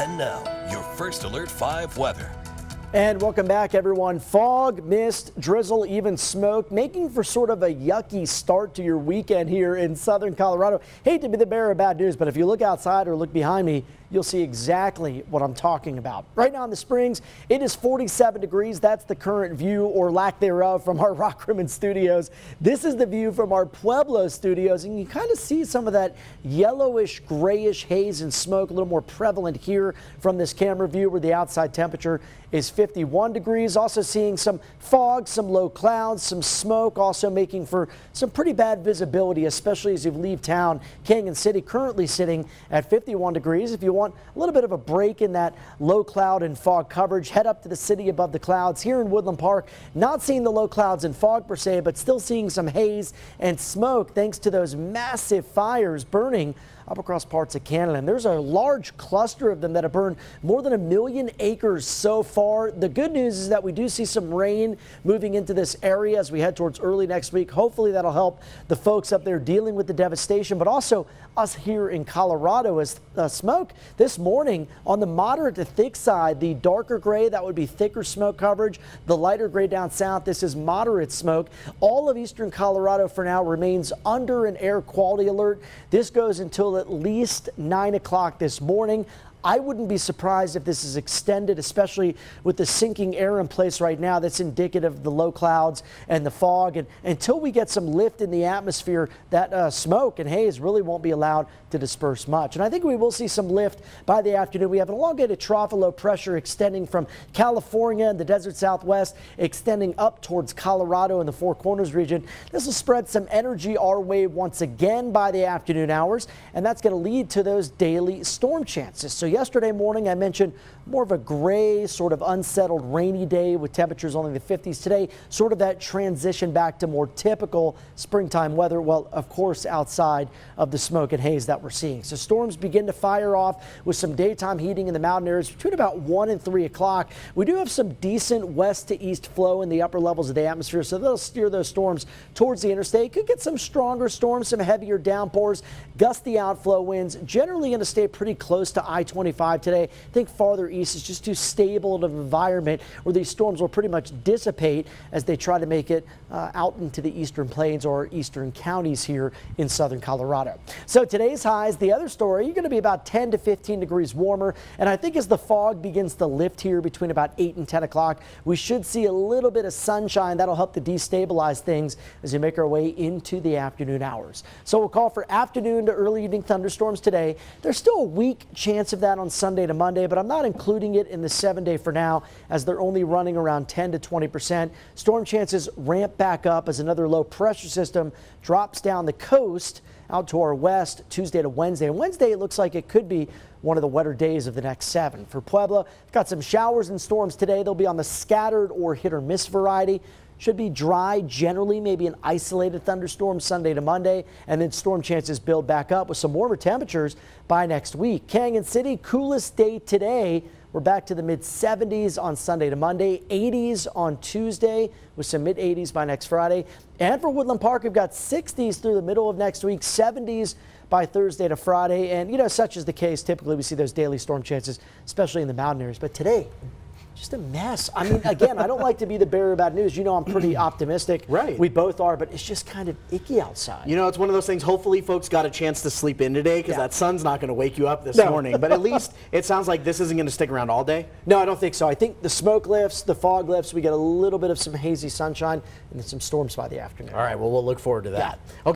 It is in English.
And now, your First Alert 5 weather. And welcome back, everyone. Fog, mist, drizzle, even smoke, making for sort of a yucky start to your weekend here in southern Colorado. Hate to be the bearer of bad news, but if you look outside or look behind me, you'll see exactly what I'm talking about. Right now in the Springs, it is 47 degrees. That's the current view or lack thereof from our Rock Rimmon studios. This is the view from our Pueblo studios, and you kind of see some of that yellowish, grayish haze and smoke a little more prevalent here from this camera view where the outside temperature is 51 degrees. Also seeing some fog, some low clouds, some smoke, also making for some pretty bad visibility, especially as you leave town. Canyon City currently sitting at 51 degrees. If you want a little bit of a break in that low cloud and fog coverage, head up to the city above the clouds here in Woodland Park. Not seeing the low clouds and fog per se, but still seeing some haze and smoke thanks to those massive fires burning up across parts of Canada. And there's a large cluster of them that have burned more than 1 million acres so far. The good news is that we do see some rain moving into this area as we head towards early next week. Hopefully that'll help the folks up there dealing with the devastation, but also us here in Colorado as smoke this morning on the moderate to thick side. The darker gray, that would be thicker smoke coverage. The lighter gray down south, this is moderate smoke. All of eastern Colorado for now remains under an air quality alert. This goes until at least 9 o'clock this morning. I wouldn't be surprised if this is extended, especially with the sinking air in place right now. That's indicative of the low clouds and the fog. And until we get some lift in the atmosphere, that smoke and haze really won't be allowed to disperse much. And I think we will see some lift by the afternoon. We have an elongated trough of low pressure extending from California and the desert southwest, extending up towards Colorado and the Four Corners region. This will spread some energy our way once again by the afternoon hours, and that's going to lead to those daily storm chances. So yesterday morning, I mentioned more of a gray, sort of unsettled, rainy day with temperatures only in the 50s. Today, sort of that transition back to more typical springtime weather. Well, of course, outside of the smoke and haze that we're seeing. So storms begin to fire off with some daytime heating in the mountain areas between about 1 and 3 o'clock. We do have some decent west to east flow in the upper levels of the atmosphere, so they'll steer those storms towards the interstate. Could get some stronger storms, some heavier downpours, gusty outflow winds. Generally going to stay pretty close to I-25 today. I think farther east is just too stable of an environment where these storms will pretty much dissipate as they try to make it out into the eastern plains or eastern counties here in southern Colorado. So today's highs, the other story, you're going to be about 10 to 15 degrees warmer. And I think as the fog begins to lift here between about 8 and 10 o'clock, we should see a little bit of sunshine. That'll help to destabilize things as we make our way into the afternoon hours. So we'll call for afternoon to early evening thunderstorms today. There's still a weak chance of that on Sunday to Monday, but I'm not including it in the 7-day for now as they're only running around 10 to 20%. Storm chances ramp back up as another low pressure system drops down the coast out to our west Tuesday to Wednesday. And Wednesday, it looks like it could be one of the wetter days of the next 7. For Pueblo, got some showers and storms today. They'll be on the scattered or hit or miss variety. Should be dry generally, maybe an isolated thunderstorm Sunday to Monday, and then storm chances build back up with some warmer temperatures by next week. Canyon City, coolest day today. We're back to the mid-70s on Sunday to Monday, 80s on Tuesday with some mid-80s by next Friday. And for Woodland Park, we've got 60s through the middle of next week, 70s by Thursday to Friday. And, you know, such is the case. Typically, we see those daily storm chances, especially in the mountain areas. But today, just a mess. I mean, again, I don't like to be the bearer of bad news. You know, I'm pretty optimistic. Right. We both are, but it's just kind of icky outside. You know, it's one of those things. Hopefully, folks got a chance to sleep in today because that sun's not going to wake you up this morning. But at least it sounds like this isn't going to stick around all day. No, I don't think so. I think the smoke lifts, the fog lifts. We get a little bit of some hazy sunshine and then some storms by the afternoon. All right. Well, we'll look forward to that. Yeah. Okay.